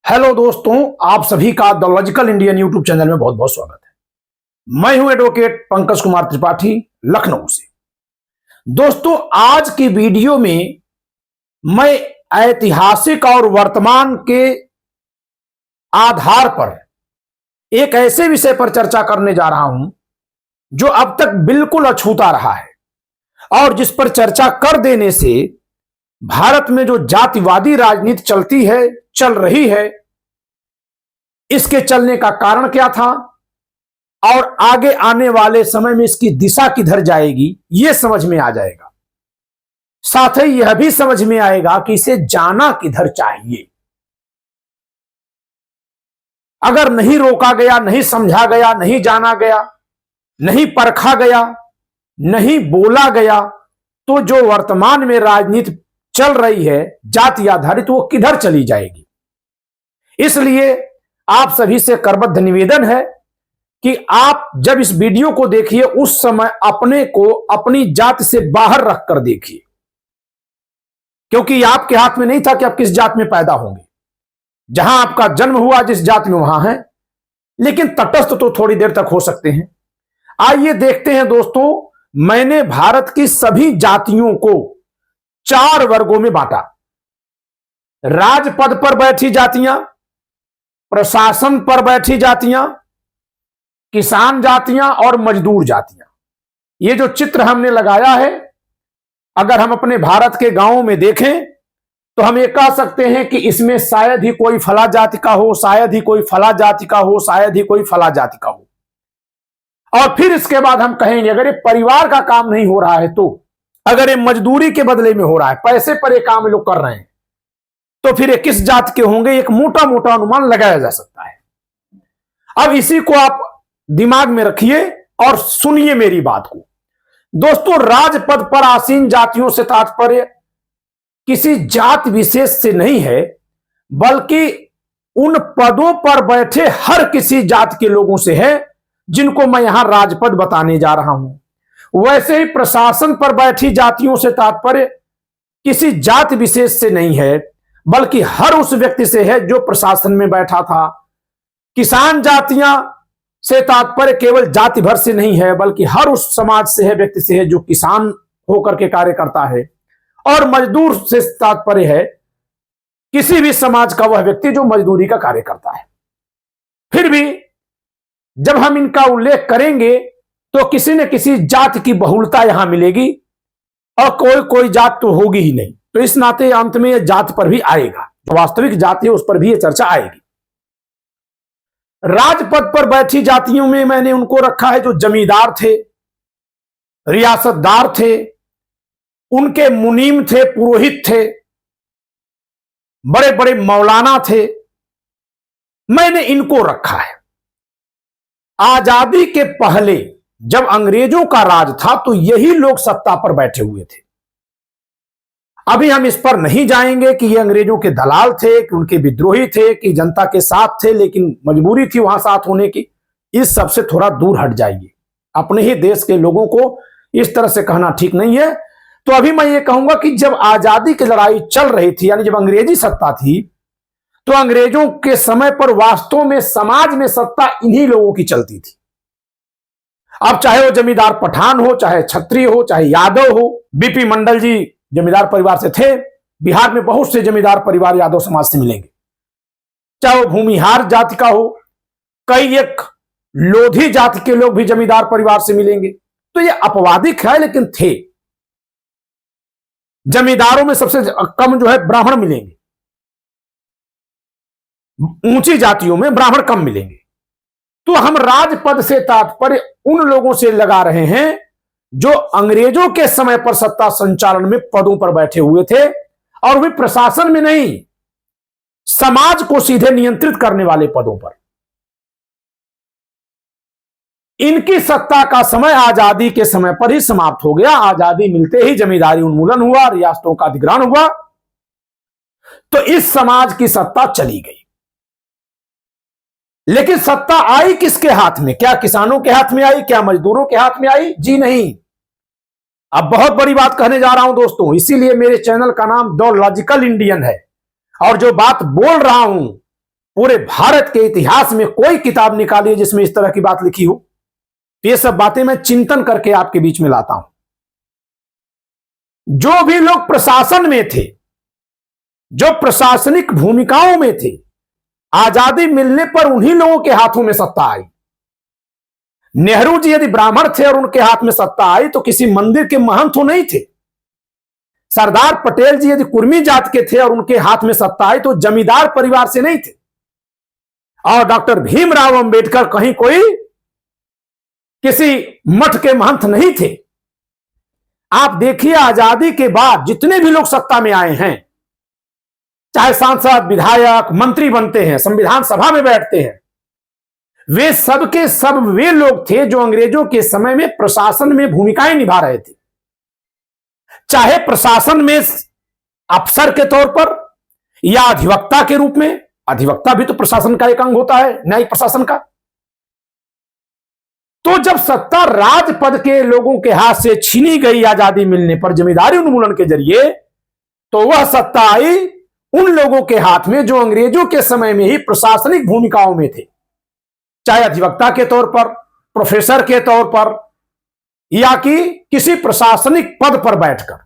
Hello दोस्तों, आप सभी का the logical Indian YouTube channel में बहुत बहुत स्वागत है। मैं हूं एडवोकेट पंकज कुमार त्रिपाठी, लखनऊ से। दोस्तों, आज की वीडियो में मैं ऐतिहासिक और वर्तमान के आधार पर एक ऐसे विषय पर चर्चा करने जा रहा हूं जो अब तक बिल्कुल अछूता रहा है और जिस पर चर्चा कर देने से भारत में जो जातिवादी राजनीति चल रही है, इसके चलने का कारण क्या था और आगे आने वाले समय में इसकी दिशा किधर जाएगी, यह समझ में आ जाएगा। साथ ही यह भी समझ में आएगा कि इसे जाना किधर चाहिए। अगर नहीं रोका गया, नहीं समझा गया, नहीं जाना गया, नहीं परखा गया, नहीं बोला गया, तो जो वर्तमान में राजनीति चल रही है जाति आधारित, वो किधर चली जाएगी। इसलिए आप सभी से करबद्ध निवेदन है कि आप जब इस वीडियो को देखिए उस समय अपने को अपनी जाति से बाहर रखकर देखिए, क्योंकि आपके हाथ में नहीं था कि आप किस जात में पैदा होंगे। जहां आपका जन्म हुआ जिस जात में वहां है, लेकिन तटस्थ तो थोड़ी देर तक हो सकते हैं। आइए देखते हैं दोस्तों, मैंने भारत की सभी जातियों को 4 वर्गों में बांटा। राजपद पर बैठी जातियां, प्रशासन पर बैठी जातियां, किसान जातियां और मजदूर जातियां। ये जो चित्र हमने लगाया है, अगर हम अपने भारत के गांवों में देखें तो हम ये कह सकते हैं कि इसमें शायद ही कोई फला जाति का हो, शायद ही कोई फला जाति का हो, शायद ही कोई फला जाति का हो। और फिर इसके बाद हम कहेंगे अगर ये परिवार का काम नहीं हो रहा है, तो अगर ये मजदूरी के बदले में हो रहा है, पैसे पर ये काम लोग कर रहे हैं, तो फिर ये किस जात के होंगे, एक मोटा मोटा अनुमान लगाया जा सकता है। अब इसी को आप दिमाग में रखिए और सुनिए मेरी बात को। दोस्तों, राजपद पर आसीन जातियों से तात्पर्य किसी जात विशेष से नहीं है, बल्कि उन पदों पर बैठे हर किसी जात के लोगों से है जिनको मैं यहां राजपद बताने जा रहा हूं। वैसे ही प्रशासन पर बैठी जातियों से तात्पर्य किसी जात विशेष से नहीं है, बल्कि हर उस व्यक्ति से है जो प्रशासन में बैठा था। किसान जातियां से तात्पर्य केवल जाति भर से नहीं है, बल्कि हर उस समाज से है, व्यक्ति से है जो किसान होकर के कार्य करता है। और मजदूर से तात्पर्य है किसी भी समाज का वह व्यक्ति जो मजदूरी का कार्य करता है। फिर भी जब हम इनका उल्लेख करेंगे तो किसी न किसी जात की बहुलता यहां मिलेगी और कोई जात तो होगी ही नहीं। तो इस नाते अंत में यह जात पर भी आएगा, वास्तविक जाति है उस पर भी यह चर्चा आएगी। राजपद पर बैठी जातियों में मैंने उनको रखा है जो जमींदार थे, रियासतदार थे, उनके मुनीम थे, पुरोहित थे, बड़े बड़े मौलाना थे, मैंने इनको रखा है। आजादी के पहले जब अंग्रेजों का राज था तो यही लोग सत्ता पर बैठे हुए थे। अभी हम इस पर नहीं जाएंगे कि ये अंग्रेजों के दलाल थे, कि उनके विद्रोही थे, कि जनता के साथ थे लेकिन मजबूरी थी वहां साथ होने की। इस सब से थोड़ा दूर हट जाइए। अपने ही देश के लोगों को इस तरह से कहना ठीक नहीं है। तो अभी मैं ये कहूंगा कि जब आजादी की लड़ाई चल रही थी, यानी जब अंग्रेजी सत्ता थी, तो अंग्रेजों के समय पर वास्तव में समाज में सत्ता इन्हीं लोगों की चलती थी। अब चाहे वो जमींदार पठान हो, चाहे क्षत्रिय हो, चाहे यादव हो। बीपी मंडल जी जमींदार परिवार से थे। बिहार में बहुत से जमींदार परिवार यादव समाज से मिलेंगे। चाहे वो भूमिहार जाति का हो, कई एक लोधी जाति के लोग भी जमींदार परिवार से मिलेंगे। तो ये अपवादिक है, लेकिन थे। जमींदारों में सबसे कम जो है ब्राह्मण मिलेंगे, ऊंची जातियों में ब्राह्मण कम मिलेंगे। तो हम राजपद से तात्पर्य उन लोगों से लगा रहे हैं जो अंग्रेजों के समय पर सत्ता संचालन में पदों पर बैठे हुए थे, और वे प्रशासन में नहीं, समाज को सीधे नियंत्रित करने वाले पदों पर। इनकी सत्ता का समय आजादी के समय पर ही समाप्त हो गया। आजादी मिलते ही जमींदारी उन्मूलन हुआ, रियासतों का अधिग्रहण हुआ, तो इस समाज की सत्ता चली गई। लेकिन सत्ता आई किसके हाथ में? क्या किसानों के हाथ में आई? क्या मजदूरों के हाथ में आई? जी नहीं। अब बहुत बड़ी बात कहने जा रहा हूं दोस्तों, इसीलिए मेरे चैनल का नाम द लॉजिकल इंडियन है। और जो बात बोल रहा हूं पूरे भारत के इतिहास में कोई किताब निकालिए जिसमें इस तरह की बात लिखी हो। तो ये सब बातें मैं चिंतन करके आपके बीच में लाता हूं। जो भी लोग प्रशासन में थे, जो प्रशासनिक भूमिकाओं में थे, आजादी मिलने पर उन्हीं लोगों के हाथों में सत्ता आई। नेहरू जी यदि ब्राह्मण थे और उनके हाथ में सत्ता आई तो किसी मंदिर के महंत तो नहीं थे। सरदार पटेल जी यदि कुर्मी जात के थे और उनके हाथ में सत्ता आई तो जमींदार परिवार से नहीं थे। और डॉक्टर भीमराव अंबेडकर कहीं कोई किसी मठ के महंत नहीं थे। आप देखिए, आजादी के बाद जितने भी लोग सत्ता में आए हैं, चाहे सांसद, विधायक, मंत्री बनते हैं, संविधान सभा में बैठते हैं, वे सब के सब वे लोग थे जो अंग्रेजों के समय में प्रशासन में भूमिकाएं निभा रहे थे। चाहे प्रशासन में अफसर के तौर पर या अधिवक्ता के रूप में। अधिवक्ता भी तो प्रशासन का एक अंग होता है, न्यायिक प्रशासन का। तो जब सत्ता राजपद के लोगों के हाथ से छीनी गई आजादी मिलने पर जमींदारी उन्मूलन के जरिए, तो वह सत्ता आई उन लोगों के हाथ में जो अंग्रेजों के समय में ही प्रशासनिक भूमिकाओं में थे, चाहे अधिवक्ता के तौर पर, प्रोफेसर के तौर पर, या कि किसी प्रशासनिक पद पर बैठकर।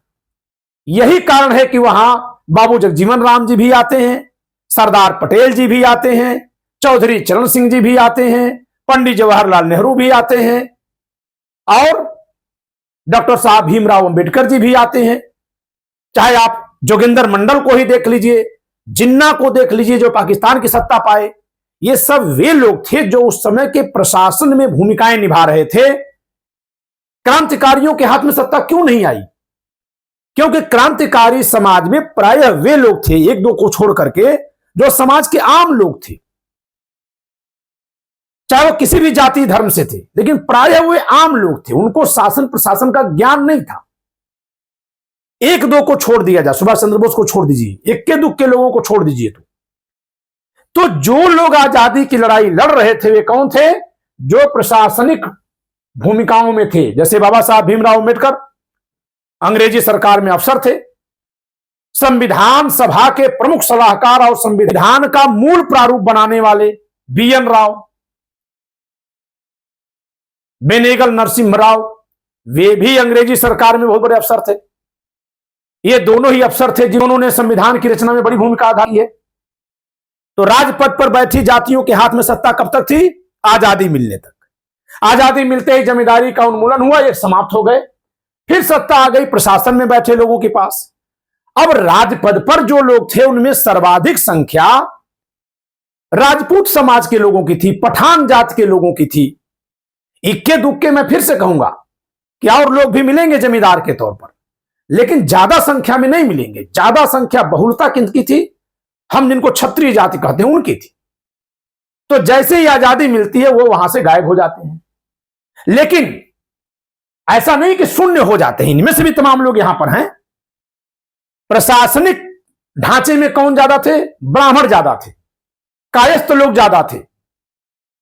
यही कारण है कि वहां बाबू जगजीवन राम जी भी आते हैं, सरदार पटेल जी भी आते हैं, चौधरी चरण सिंह जी भी आते हैं, पंडित जवाहरलाल नेहरू भी आते हैं, और डॉक्टर साहब भीमराव अंबेडकर जी भी आते हैं। चाहे आप जोगिंदर मंडल को ही देख लीजिए, जिन्ना को देख लीजिए जो पाकिस्तान की सत्ता पाए। ये सब वे लोग थे जो उस समय के प्रशासन में भूमिकाएं निभा रहे थे। क्रांतिकारियों के हाथ में सत्ता क्यों नहीं आई? क्योंकि क्रांतिकारी समाज में प्रायः वे लोग थे, एक दो को छोड़ करके, जो समाज के आम लोग थे, चाहे वो किसी भी जाति धर्म से थे, लेकिन प्रायः वे आम लोग थे। उनको शासन प्रशासन का ज्ञान नहीं था। एक दो को छोड़ दिया जाए, सुभाष चंद्र बोस को छोड़ दीजिए, इक्के दुक्के लोगों को छोड़ दीजिए, तो जो लोग आजादी की लड़ाई लड़ रहे थे वे कौन थे? जो प्रशासनिक भूमिकाओं में थे। जैसे बाबा साहब भीमराव अंबेडकर अंग्रेजी सरकार में अफसर थे, संविधान सभा के प्रमुख सलाहकार और संविधान का मूल प्रारूप बनाने वाले BN राव, बेनेगल नरसिम्हा राव, वे भी अंग्रेजी सरकार में बहुत बड़े अफसर थे। ये दोनों ही अफसर थे जिन्होंने संविधान की रचना में बड़ी भूमिका अदा की है। तो राजपद पर बैठी जातियों के हाथ में सत्ता कब तक थी? आजादी मिलने तक। आजादी मिलते ही जमींदारी का उन्मूलन हुआ, ये समाप्त हो गए। फिर सत्ता आ गई प्रशासन में बैठे लोगों के पास। अब राजपद पर जो लोग थे उनमें सर्वाधिक संख्या राजपूत समाज के लोगों की थी, पठान जात के लोगों की थी। इक्के दुक्के मैं फिर से कहूंगा कि और लोग भी मिलेंगे जमींदार के तौर पर, लेकिन ज्यादा संख्या में नहीं मिलेंगे। ज्यादा संख्या बहुलता किनकी थी? हम जिनको क्षत्रिय जाति कहते हैं उनकी थी। तो जैसे ही आजादी मिलती है वो वहां से गायब हो जाते हैं। लेकिन ऐसा नहीं कि शून्य हो जाते हैं, इनमें से भी तमाम लोग यहां पर हैं। प्रशासनिक ढांचे में कौन ज्यादा थे? ब्राह्मण ज्यादा थे, कायस्थ लोग ज्यादा थे।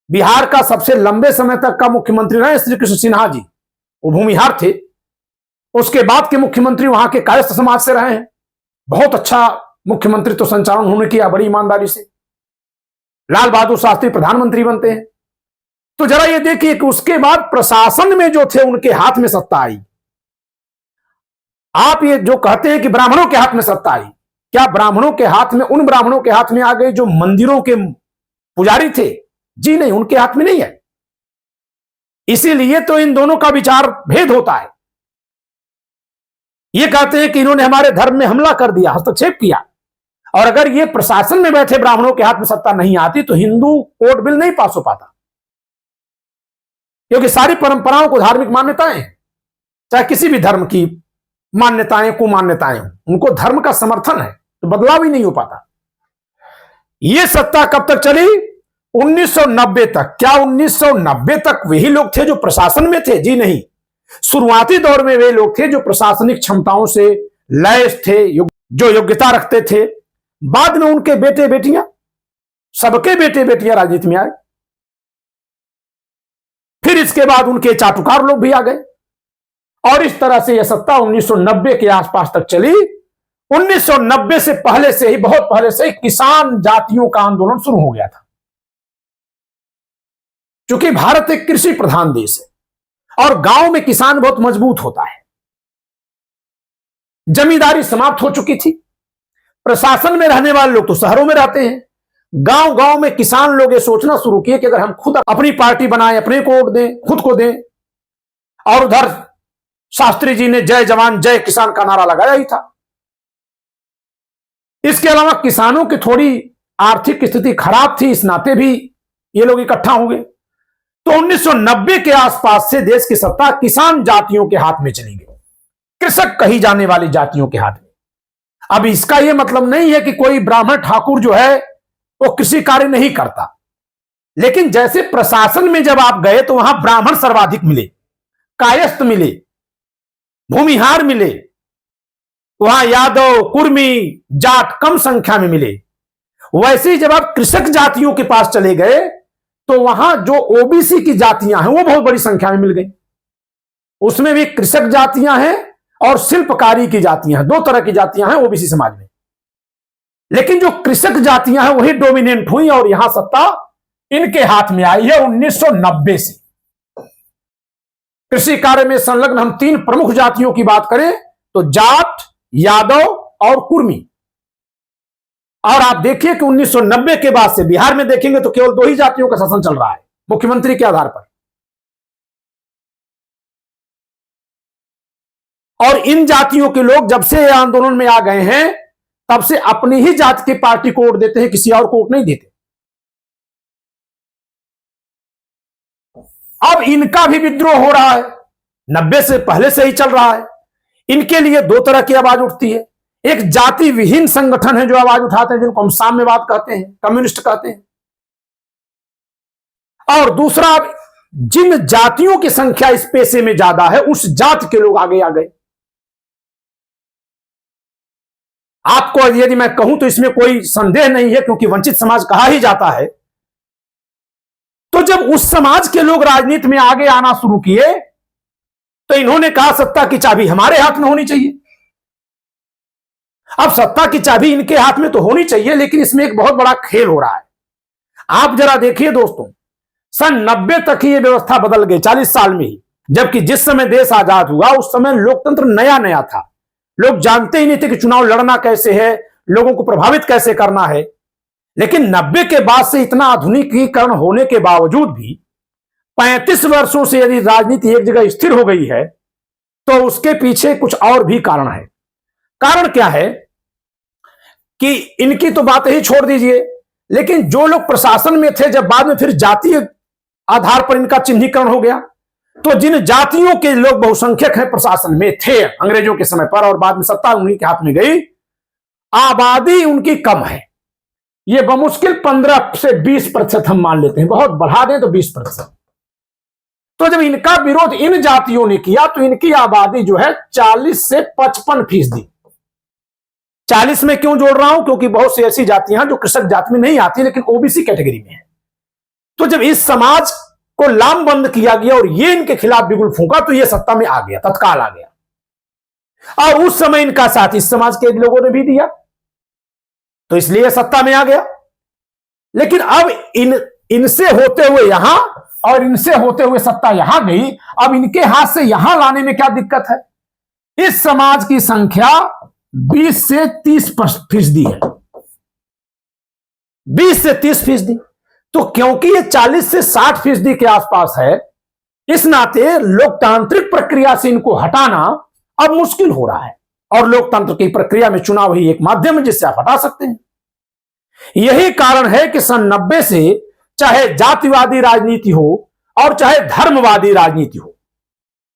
बिहार का सबसे लंबे समय तक का मुख्यमंत्री रहे श्री कृष्ण सिन्हा जी, वो भूमिहार थे। उसके बाद के मुख्यमंत्री वहां के कायस्थ समाज से रहे हैं। बहुत अच्छा मुख्यमंत्री तो संचालन उन्होंने किया बड़ी ईमानदारी से। लाल बहादुर शास्त्री प्रधानमंत्री बनते हैं। तो जरा ये देखिए कि उसके बाद प्रशासन में जो थे उनके हाथ में सत्ता आई। आप ये जो कहते हैं कि ब्राह्मणों के हाथ में सत्ता आई, क्या ब्राह्मणों के हाथ में, उन ब्राह्मणों के हाथ में आ गई जो मंदिरों के पुजारी थे? जी नहीं, उनके हाथ में नहीं है। इसीलिए तो इन दोनों का विचार भेद होता है। ये कहते हैं कि इन्होंने हमारे धर्म में हमला कर दिया, हस्तक्षेप किया। और अगर ये प्रशासन में बैठे ब्राह्मणों के हाथ में सत्ता नहीं आती तो हिंदू कोड बिल नहीं पास हो पाता, क्योंकि सारी परंपराओं को धार्मिक मान्यताएं हैं, चाहे किसी भी धर्म की मान्यताएं को मान्यताएं हो, उनको धर्म का समर्थन है, तो बदलाव ही नहीं हो पाता। यह सत्ता कब तक चली? 1990 तक। क्या 1990 तक वही लोग थे जो प्रशासन में थे? जी नहीं, शुरुआती दौर में वे लोग थे जो प्रशासनिक क्षमताओं से लैस थे, जो योग्यता रखते थे। बाद में उनके बेटे बेटियां, सबके बेटे बेटियां राजनीति में आए। फिर इसके बाद उनके चाटुकार लोग भी आ गए, और इस तरह से यह सत्ता 1990 के आसपास तक चली। 1990 से पहले से ही, बहुत पहले से ही किसान जातियों का आंदोलन शुरू हो गया था। क्योंकि भारत एक कृषि प्रधान देश है और गांव में किसान बहुत मजबूत होता है। जमींदारी समाप्त हो चुकी थी। प्रशासन में रहने वाले लोग तो शहरों में रहते हैं। गांव गांव में किसान लोग ये सोचना शुरू किए कि अगर हम खुद अपनी पार्टी बनाएं, अपने को वोट दें, खुद को दें। और उधर शास्त्री जी ने जय जवान जय किसान का नारा लगाया ही था। इसके अलावा किसानों की थोड़ी आर्थिक स्थिति खराब थी, इस नाते भी ये लोग इकट्ठा हो गए। तो 1990 के आसपास से देश की सत्ता किसान जातियों के हाथ में चली गई, कृषक कही जाने वाली जातियों के हाथ में। अब इसका यह मतलब नहीं है कि कोई ब्राह्मण ठाकुर जो है वो कृषि कार्य नहीं करता, लेकिन जैसे प्रशासन में जब आप गए तो वहां ब्राह्मण सर्वाधिक मिले, कायस्थ मिले, भूमिहार मिले, वहां यादव कुर्मी जाट कम संख्या में मिले। वैसे ही जब आप कृषक जातियों के पास चले गए तो वहां जो ओबीसी की जातियां हैं वो बहुत बड़ी संख्या में मिल गई। उसमें भी कृषक जातियां हैं और शिल्पकारी की जातियां हैं, दो तरह की जातियां हैं ओबीसी समाज में। लेकिन जो कृषक जातियां हैं वही डोमिनेंट हुई और यहां सत्ता इनके हाथ में आई है 1990 से। कृषि कार्य में संलग्न हम तीन प्रमुख जातियों की बात करें तो जाट, यादव और कुर्मी। और आप देखिए कि 1990 के बाद से बिहार में देखेंगे तो केवल दो ही जातियों का शासन चल रहा है मुख्यमंत्री के आधार पर। और इन जातियों के लोग जब से आंदोलन में आ गए हैं तब से अपनी ही जाति की पार्टी को वोट देते हैं, किसी और को वोट नहीं देते। अब इनका भी विद्रोह हो रहा है, 90 से पहले से ही चल रहा है। इनके लिए दो तरह की आवाज उठती है। एक जाति विहीन संगठन है जो आवाज उठाते हैं, जिनको हम साम्यवाद कहते हैं, कम्युनिस्ट कहते हैं। और दूसरा, जिन जातियों की संख्या इस पेशे में ज्यादा है उस जाति के लोग आगे आ गए। आपको यदि मैं कहूं तो इसमें कोई संदेह नहीं है, क्योंकि वंचित समाज कहा ही जाता है। तो जब उस समाज के लोग राजनीति में आगे आना शुरू किए तो इन्होंने कहा सत्ता की चाबी हमारे हाथ में होनी चाहिए। अब सत्ता की चाबी इनके हाथ में तो होनी चाहिए, लेकिन इसमें एक बहुत बड़ा खेल हो रहा है। आप जरा देखिए दोस्तों, सन 90 तक ही यह व्यवस्था बदल गई, 40 साल में ही। जबकि जिस समय देश आजाद हुआ उस समय लोकतंत्र नया नया था। लोग जानते ही नहीं थे कि चुनाव लड़ना कैसे है, लोगों को प्रभावित कैसे करना है। लेकिन 90 के बाद से इतना आधुनिकीकरण होने के बावजूद भी 35 वर्षों से यदि राजनीति एक जगह स्थिर हो गई है तो उसके पीछे कुछ और भी कारण है। कारण क्या है कि इनकी तो बात ही छोड़ दीजिए, लेकिन जो लोग प्रशासन में थे, जब बाद में फिर जातीय आधार पर इनका चिन्हीकरण हो गया, तो जिन जातियों के लोग बहुसंख्यक हैं प्रशासन में थे अंग्रेजों के समय पर और बाद में सत्ता उन्हीं के हाथ में गई, आबादी उनकी कम है। ये बमुश्किल 15 से 20% हम मान लेते हैं, बहुत बढ़ा दें तो 20%। तो जब इनका विरोध इन जातियों ने किया तो इनकी आबादी जो है 40 से 55%। 40 में क्यों जोड़ रहा हूं, क्योंकि बहुत सी ऐसी जातियां जो कृषक जाति में नहीं आती लेकिन ओबीसी कैटेगरी में है। तो जब इस समाज को लामबंद किया गया और ये इनके खिलाफ बिगुल फूंका तो ये सत्ता में आ गया, तत्काल आ गया। और उस समय इनका साथ इस समाज के लोगों ने भी दिया, तो इसलिए सत्ता में आ गया। लेकिन अब इनसे होते हुए यहां और इनसे होते हुए सत्ता यहां गई, अब इनके हाथ से यहां लाने में क्या दिक्कत है? इस समाज की संख्या 20 से 30% है, 20 से 30%। तो क्योंकि ये 40 से 60% के आसपास है, इस नाते लोकतांत्रिक प्रक्रिया से इनको हटाना अब मुश्किल हो रहा है। और लोकतंत्र की प्रक्रिया में चुनाव ही एक माध्यम है जिससे आप हटा सकते हैं। यही कारण है कि सन 90 से चाहे जातिवादी राजनीति हो और चाहे धर्मवादी राजनीति हो,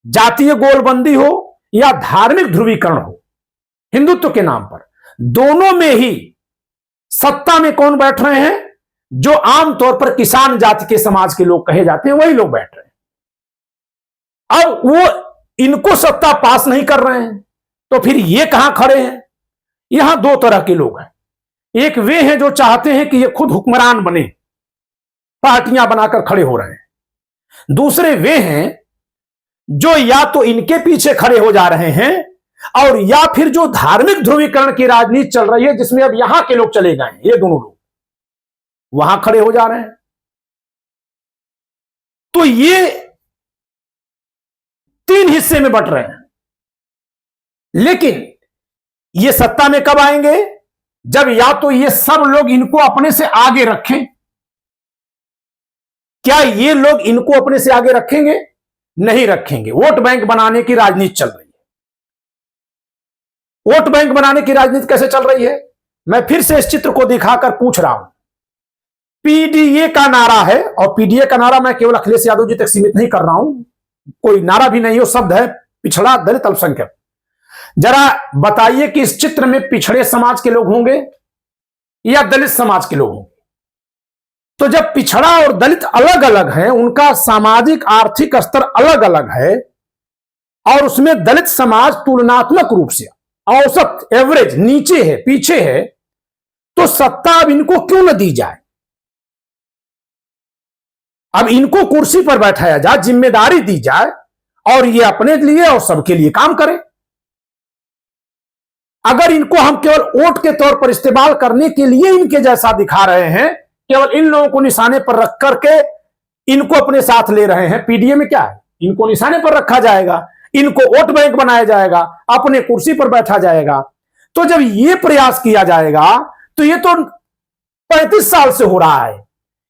जातीय गोलबंदी हो या धार्मिक ध्रुवीकरण हो, हिंदुत्व के नाम पर, दोनों में ही सत्ता में कौन बैठ रहे हैं? जो आमतौर पर किसान जाति के समाज के लोग कहे जाते हैं वही लोग बैठ रहे हैं। अब वो इनको सत्ता पास नहीं कर रहे हैं तो फिर ये कहां खड़े हैं? यहां दो तरह के लोग हैं। एक वे हैं जो चाहते हैं कि ये खुद हुक्मरान बने, पार्टियां बनाकर खड़े हो रहे हैं। दूसरे वे हैं जो या तो इनके पीछे खड़े हो जा रहे हैं और या फिर जो धार्मिक ध्रुवीकरण की राजनीति चल रही है, जिसमें अब यहां के लोग चले गए, ये दोनों लोग वहां खड़े हो जा रहे हैं। तो ये तीन हिस्से में बंट रहे हैं। लेकिन ये सत्ता में कब आएंगे? जब या तो ये सब लोग इनको अपने से आगे रखें। क्या ये लोग इनको अपने से आगे रखेंगे? नहीं रखेंगे। वोट बैंक बनाने की राजनीति चल रही है। वोट बैंक बनाने की राजनीति कैसे चल रही है? मैं फिर से इस चित्र को दिखाकर पूछ रहा हूं। पीडीए का नारा है, और पीडीए का नारा मैं केवल अखिलेश यादव जी तक सीमित नहीं कर रहा हूं, कोई नारा भी नहीं हो, शब्द है पिछड़ा, दलित, अल्पसंख्यक। जरा बताइए कि इस चित्र में पिछड़े समाज के लोग होंगे या दलित समाज के लोग होंगे? तो जब पिछड़ा और दलित अलग अलग हैं, उनका सामाजिक आर्थिक स्तर अलग अलग है, और उसमें दलित समाज तुलनात्मक रूप से औसत एवरेज नीचे है, पीछे है, तो सत्ता अब इनको क्यों न दी जाए? अब इनको कुर्सी पर बैठाया जाए, जिम्मेदारी दी जाए, और ये अपने लिए और सबके लिए काम करें। अगर इनको हम केवल वोट के तौर पर इस्तेमाल करने के लिए इनके जैसा दिखा रहे हैं, केवल इन लोगों को निशाने पर रख करके इनको अपने साथ ले रहे हैं, पीडीए में क्या है? इनको निशाने पर रखा जाएगा, इनको वोट बैंक बनाया जाएगा, अपने कुर्सी पर बैठा जाएगा। तो जब ये प्रयास किया जाएगा, तो ये तो 35 साल से हो रहा है।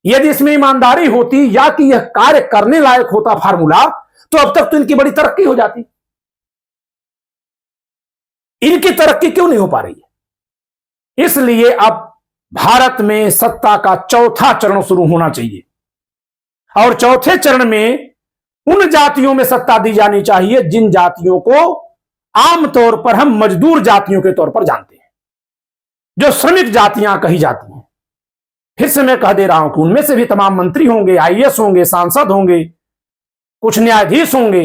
यदि इसमें ईमानदारी होती या कि यह कार्य करने लायक होता फार्मूला, तो अब तक तो इनकी बड़ी तरक्की हो जाती। इनकी तरक्की क्यों नहीं हो पा रही है? इसलिए अब भारत में सत्ता का चौथा चरण शुरू होना चाहिए, और चौथे चरण में उन जातियों में सत्ता दी जानी चाहिए जिन जातियों को आमतौर पर हम मजदूर जातियों के तौर पर जानते हैं, जो श्रमिक जातियां कही जाती हैं। फिर से मैं कह दे रहा हूं कि उनमें से भी तमाम मंत्री होंगे, आईएएस होंगे, सांसद होंगे, कुछ न्यायाधीश होंगे,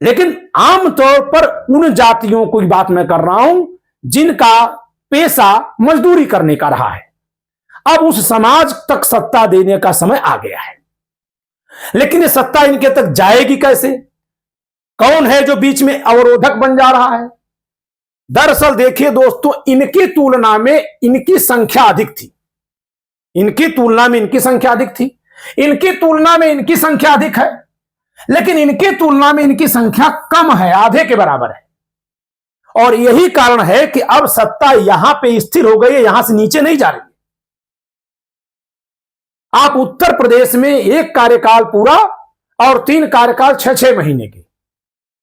लेकिन आमतौर पर उन जातियों की बात मैं कर रहा हूं जिनका पेशा मजदूरी करने का रहा है। अब उस समाज तक सत्ता देने का समय आ गया है। लेकिन ये सत्ता इनके तक जाएगी कैसे? कौन है जो बीच में अवरोधक बन जा रहा है? दरअसल देखिए दोस्तों, इनकी तुलना में इनकी संख्या अधिक थी। इनकी तुलना में इनकी संख्या अधिक थी, इनकी तुलना में इनकी संख्या अधिक है, लेकिन इनकी तुलना में इनकी संख्या कम है, आधे के बराबर है। और यही कारण है कि अब सत्ता यहां पे स्थिर हो गई है, यहां से नीचे नहीं जा रही है। आप उत्तर प्रदेश में एक कार्यकाल पूरा और 3 कार्यकाल 6-6 महीने के,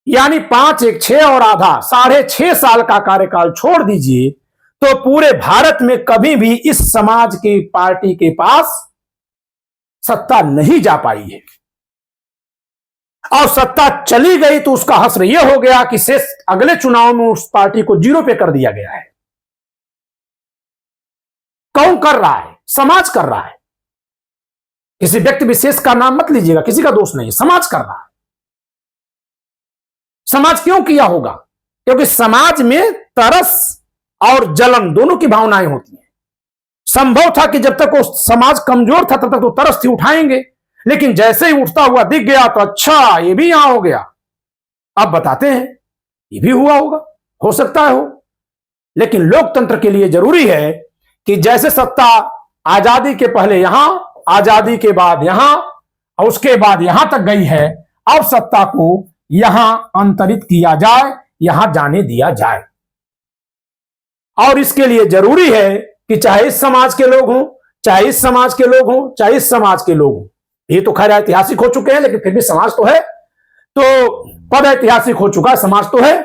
यानी 5 1 6 और आधा 6.5 साल का कार्यकाल छोड़ दीजिए, तो पूरे भारत में कभी भी इस समाज की पार्टी के पास सत्ता नहीं जा पाई है। और सत्ता चली गई तो उसका हश्र यह हो गया कि शेष अगले चुनाव में उस पार्टी को 0 पे कर दिया गया है। कौन कर रहा है? समाज कर रहा है। किसी व्यक्ति विशेष का नाम मत लीजिएगा, किसी का दोष नहीं, समाज कर रहा है। समाज क्यों किया होगा? क्योंकि समाज में तरस और जलन दोनों की भावनाएं होती हैं। संभव था कि जब तक वो समाज कमजोर था तब तक तो तरस थी, उठाएंगे, लेकिन जैसे ही उठता हुआ दिख गया तो अच्छा ये भी यहां हो गया। अब बताते हैं ये भी हुआ होगा, हो सकता है हो। लेकिन लोकतंत्र के लिए जरूरी है कि जैसे सत्ता आजादी के पहले यहां, आजादी के बाद यहां और उसके बाद यहां तक गई है, अब सत्ता को यहां अंतरित किया जाए, यहां जाने दिया जाए। और इसके लिए जरूरी है कि चाहे इस समाज के लोग हों, चाहे इस समाज के लोग हों, चाहे इस समाज के लोग हों, ये तो खैर ऐतिहासिक हो चुके हैं, लेकिन फिर भी समाज तो है, तो पद ऐतिहासिक हो चुका, समाज तो है।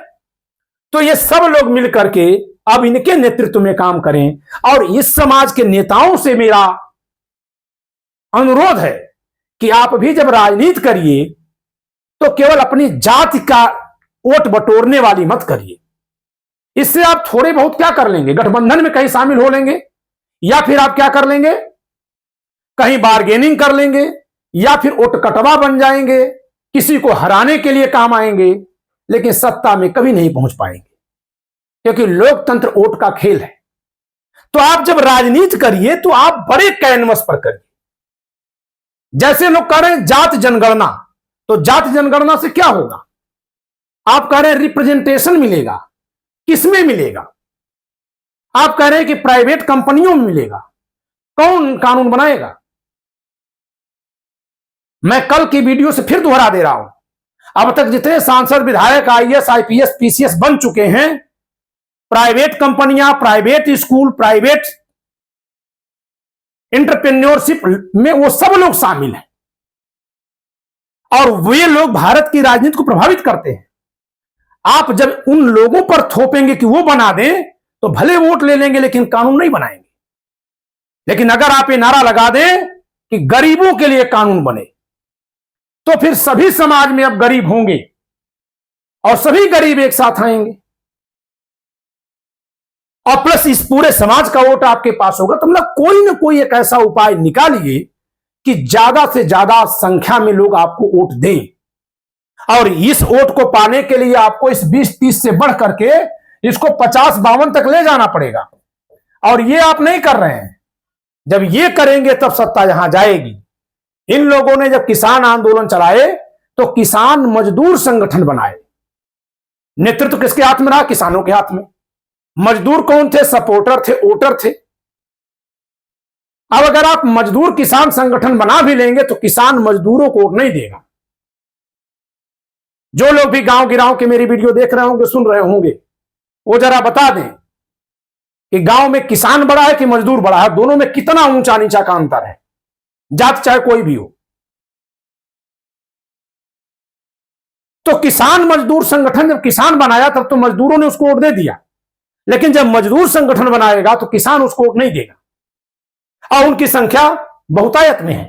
तो ये सब लोग मिलकर के अब इनके नेतृत्व में काम करें। और इस समाज के नेताओं से मेरा अनुरोध है कि आप भी जब राजनीति करिए तो केवल अपनी जाति का वोट बटोरने वाली मत करिए। इससे आप थोड़े बहुत क्या कर लेंगे, गठबंधन में कहीं शामिल हो लेंगे, या फिर आप क्या कर लेंगे, कहीं बार्गेनिंग कर लेंगे, या फिर वोट कटवा बन जाएंगे, किसी को हराने के लिए काम आएंगे, लेकिन सत्ता में कभी नहीं पहुंच पाएंगे, क्योंकि लोकतंत्र वोट का खेल है। तो आप जब राजनीति करिए तो आप बड़े कैनवस पर करिए। जैसे लोग कह रहे हैं जात जनगणना, तो जात जनगणना से क्या होगा? आप कह रहे हैं रिप्रेजेंटेशन मिलेगा, किसमें मिलेगा? आप कह रहे हैं कि प्राइवेट कंपनियों में मिलेगा। कौन कानून बनाएगा? मैं कल की वीडियो से फिर दोहरा दे रहा हूं, अब तक जितने सांसद, विधायक, आईएएस, आईपीएस, पीसीएस बन चुके हैं, प्राइवेट कंपनियां, प्राइवेट स्कूल, प्राइवेट एंटरप्रेन्योरशिप में वो सब लोग शामिल हैं और वे लोग भारत की राजनीति को प्रभावित करते हैं। आप जब उन लोगों पर थोपेंगे कि वो बना दें तो भले वोट ले लेंगे लेकिन कानून नहीं बनाएंगे। लेकिन अगर आप ये नारा लगा दें कि गरीबों के लिए कानून बने तो फिर सभी समाज में अब गरीब होंगे और सभी गरीब एक साथ आएंगे और प्लस इस पूरे समाज का वोट आपके पास होगा। तो मतलब कोई ना कोई एक ऐसा उपाय निकालिए कि ज्यादा से ज्यादा संख्या में लोग आपको वोट दें और इस वोट को पाने के लिए आपको इस 20-30 से बढ़ करके इसको 50-52 तक ले जाना पड़ेगा और ये आप नहीं कर रहे हैं। जब ये करेंगे तब सत्ता यहां जाएगी। इन लोगों ने जब किसान आंदोलन चलाए तो किसान मजदूर संगठन बनाए। नेतृत्व किसके हाथ में रहा? किसानों के हाथ में। मजदूर कौन थे? सपोर्टर थे, वोटर थे। अब अगर आप मजदूर किसान संगठन बना भी लेंगे तो किसान मजदूरों को वोट नहीं देगा। जो लोग भी गांव गिराव के मेरी वीडियो देख रहे होंगे, सुन रहे होंगे, वो जरा बता दें कि गांव में किसान बड़ा है कि मजदूर बड़ा है, दोनों में कितना ऊंचा नीचा का अंतर है, जात चाहे कोई भी हो। तो किसान मजदूर संगठन जब किसान बनाया तब तो मजदूरों ने उसको वोट दे दिया, लेकिन जब मजदूर संगठन बनाएगा तो किसान उसको वोट नहीं देगा और उनकी संख्या बहुतायत में है।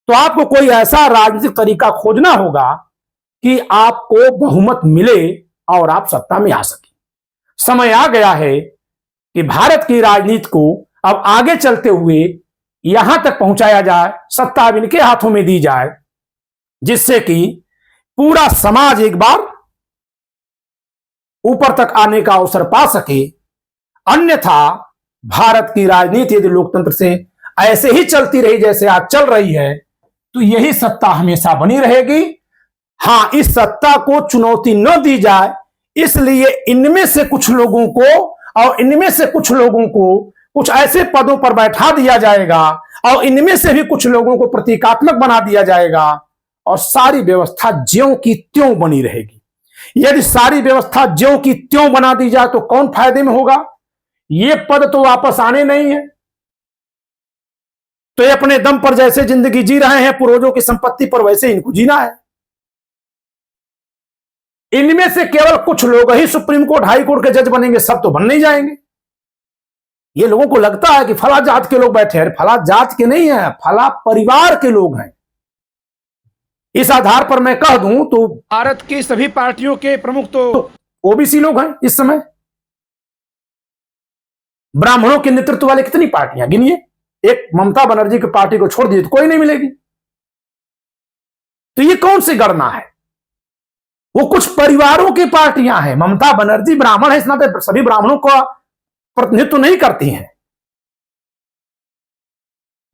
तो आपको कोई ऐसा राजनीतिक तरीका खोजना होगा कि आपको बहुमत मिले और आप सत्ता में आ सके। समय आ गया है कि भारत की राजनीति को अब आगे चलते हुए यहां तक पहुंचाया जाए, सत्ता अब इनके हाथों में दी जाए, जिससे कि पूरा समाज एक बार ऊपर तक आने का अवसर पा सके। अन्यथा भारत की राजनीति यदि लोकतंत्र से ऐसे ही चलती रही जैसे आज चल रही है तो यही सत्ता हमेशा बनी रहेगी। हां, इस सत्ता को चुनौती न दी जाए, इसलिए इनमें से कुछ लोगों को और इनमें से कुछ लोगों को कुछ ऐसे पदों पर बैठा दिया जाएगा और इनमें से भी कुछ लोगों को प्रतीकात्मक बना दिया जाएगा और सारी व्यवस्था ज्यों की त्यों बनी रहेगी। यदि सारी व्यवस्था ज्यों की त्यों बना दी जाए तो कौन फायदे में होगा? ये पद तो वापस आने नहीं है, तो ये अपने दम पर जैसे जिंदगी जी रहे हैं, पूर्वजों की संपत्ति पर, वैसे इनको जीना है। इनमें से केवल कुछ लोग ही सुप्रीम कोर्ट, हाई कोर्ट के जज बनेंगे, सब तो बन नहीं जाएंगे। ये लोगों को लगता है कि फला जात के लोग बैठे हैं, फला जात के नहीं है, फला परिवार के लोग हैं। इस आधार पर मैं कह दूं तो भारत की सभी पार्टियों के प्रमुख तो ओबीसी लोग हैं। इस समय ब्राह्मणों के नेतृत्व वाले कितनी पार्टियां गिनिए, एक ममता बनर्जी की पार्टी को छोड़ दिए तो कोई नहीं मिलेगी। तो ये कौन सी गणना है? वो कुछ परिवारों की पार्टियां हैं। ममता बनर्जी ब्राह्मण है, इस नाते सभी ब्राह्मणों का प्रतिनिधित्व नहीं करती हैं।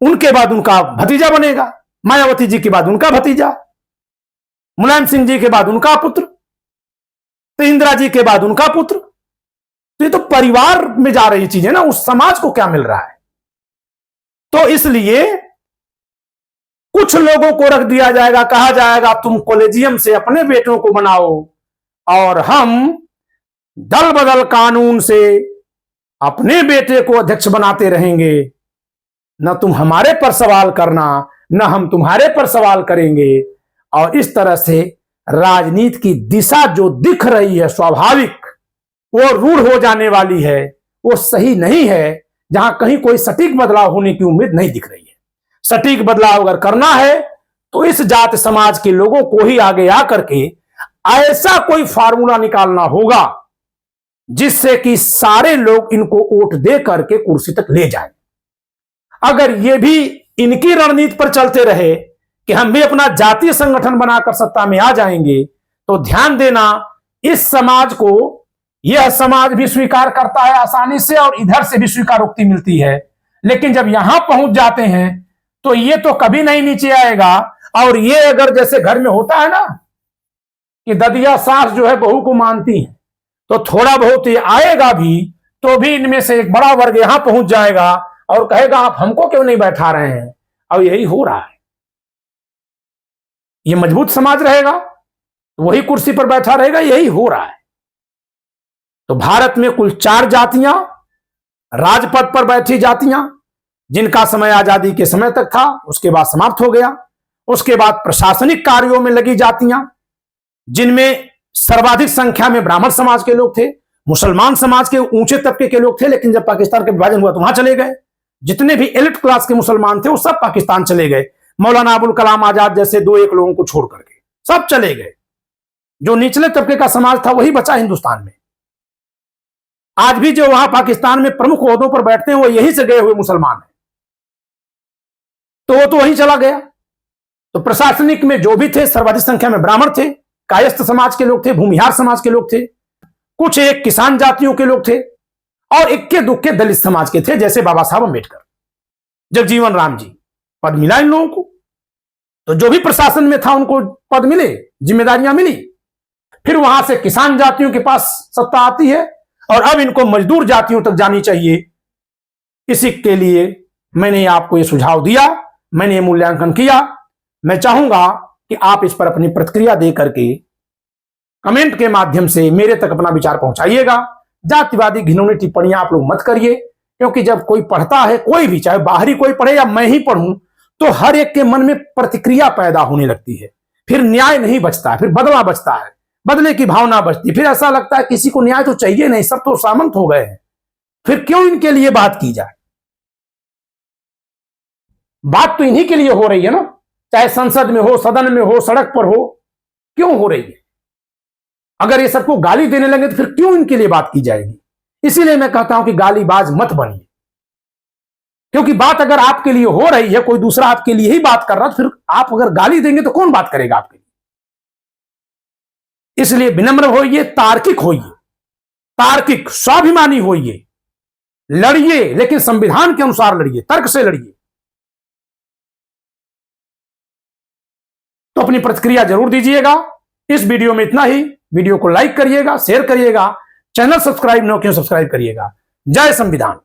उनके बाद उनका भतीजा बनेगा, मायावती जी के बाद उनका भतीजा, मुलायम सिंह जी के बाद उनका पुत्र, तो इंदिरा जी के बाद उनका पुत्र। तो ये तो परिवार में जा रही चीजें ना, उस समाज को क्या मिल रहा है? तो इसलिए कुछ लोगों को रख दिया जाएगा, कहा जाएगा तुम कॉलेजियम से अपने बेटों को बनाओ और हम दल बदल कानून से अपने बेटे को अध्यक्ष बनाते रहेंगे। न तुम हमारे पर सवाल करना, न हम तुम्हारे पर सवाल करेंगे। और इस तरह से राजनीति की दिशा जो दिख रही है स्वाभाविक, वो रूढ़ हो जाने वाली है, वो सही नहीं है। जहां कहीं कोई सटीक बदलाव होने की उम्मीद नहीं दिख रही है। सटीक बदलाव अगर करना है तो इस जात समाज के लोगों को ही आगे आकर के ऐसा कोई फार्मूला निकालना होगा जिससे कि सारे लोग इनको वोट दे करके कुर्सी तक ले जाएं। अगर ये भी इनकी रणनीति पर चलते रहे कि हम भी अपना जातीय संगठन बनाकर सत्ता में आ जाएंगे, तो ध्यान देना, इस समाज को यह समाज भी स्वीकार करता है आसानी से और इधर से भी स्वीकारोक्ति मिलती है। लेकिन जब यहां पहुंच जाते हैं तो ये तो कभी नहीं नीचे आएगा। और ये अगर जैसे घर में होता है ना कि ददिया सास जो है बहू को मानती है, तो थोड़ा बहुत ये आएगा भी तो भी इनमें से एक बड़ा वर्ग यहां पहुंच जाएगा और कहेगा आप हमको क्यों नहीं बैठा रहे हैं। और यही हो रहा है। ये मजबूत समाज रहेगा तो वही कुर्सी पर बैठा रहेगा, यही हो रहा है। तो भारत में कुल 4 जातियां राजपद पर बैठी जातियां, जिनका समय आजादी के समय तक था, उसके बाद समाप्त हो गया। उसके बाद प्रशासनिक कार्यों में लगी जातियां, जिनमें सर्वाधिक संख्या में ब्राह्मण समाज के लोग थे, मुसलमान समाज के ऊंचे तबके के लोग थे, लेकिन जब पाकिस्तान का विभाजन हुआ तो वहां चले गए। जितने भी एलिट क्लास के मुसलमान थे वो सब पाकिस्तान चले गए, मौलाना अबुल कलाम आजाद जैसे 2-1 लोगों को छोड़ करके सब चले गए। जो निचले तबके का समाज था वही बचा हिंदुस्तान में। आज भी जो वहां पाकिस्तान में प्रमुख ओहदों पर बैठते हैं वो यहीं से गए हुए मुसलमान हैं, तो वो तो वहीं चला गया। तो प्रशासनिक में जो भी थे सर्वाधिक संख्या में ब्राह्मण थे, कायस्थ समाज के लोग थे, भूमिहार समाज के लोग थे, कुछ एक किसान जातियों के लोग थे और इक्के दुक्के दलित समाज के थे, जैसे बाबा साहब अम्बेडकर, जगजीवन राम जी। पद मिला इन लोगों को, तो जो भी प्रशासन में था उनको पद मिले, जिम्मेदारियां मिली। फिर वहां से किसान जातियों के पास सत्ता आती है और अब इनको मजदूर जातियों तक जानी चाहिए। इसी के लिए मैंने आपको यह सुझाव दिया, मैंने ये मूल्यांकन किया। मैं चाहूंगा कि आप इस पर अपनी प्रतिक्रिया दे करके कमेंट के माध्यम से मेरे तक अपना विचार पहुंचाइएगा। जातिवादी घिनौनी टिप्पणियां आप लोग मत करिए, क्योंकि जब कोई पढ़ता है, कोई भी, चाहे बाहरी कोई पढ़े या मैं ही पढ़ूं, तो हर एक के मन में प्रतिक्रिया पैदा होने लगती है। फिर न्याय नहीं बचता है, फिर बदला बचता है, बदले की भावना बचती है। फिर ऐसा लगता है किसी को न्याय तो चाहिए नहीं, सब तो सामंत हो गए हैं, फिर क्यों इनके लिए बात की जाए। बात तो इन्हीं के लिए हो रही है ना, चाहे संसद में हो, सदन में हो, सड़क पर हो, क्यों हो रही है। अगर ये सबको गाली देने लगे तो फिर क्यों इनके लिए बात की जाएगी। इसीलिए मैं कहता हूं कि गालीबाज मत बनिए, क्योंकि बात अगर आपके लिए हो रही है, कोई दूसरा आपके लिए ही बात कर रहा, तो फिर आप अगर गाली देंगे तो कौन बात करेगा आपके लिए। इसलिए विनम्र होइए, तार्किक होइए, तार्किक स्वाभिमानी होइए, लड़िए, लेकिन संविधान के अनुसार लड़िए, तर्क से लड़िए। तो अपनी प्रतिक्रिया जरूर दीजिएगा। इस वीडियो में इतना ही। वीडियो को लाइक करिएगा, शेयर करिएगा, चैनल सब्सक्राइब न किया सब्सक्राइब करिएगा। जय संविधान।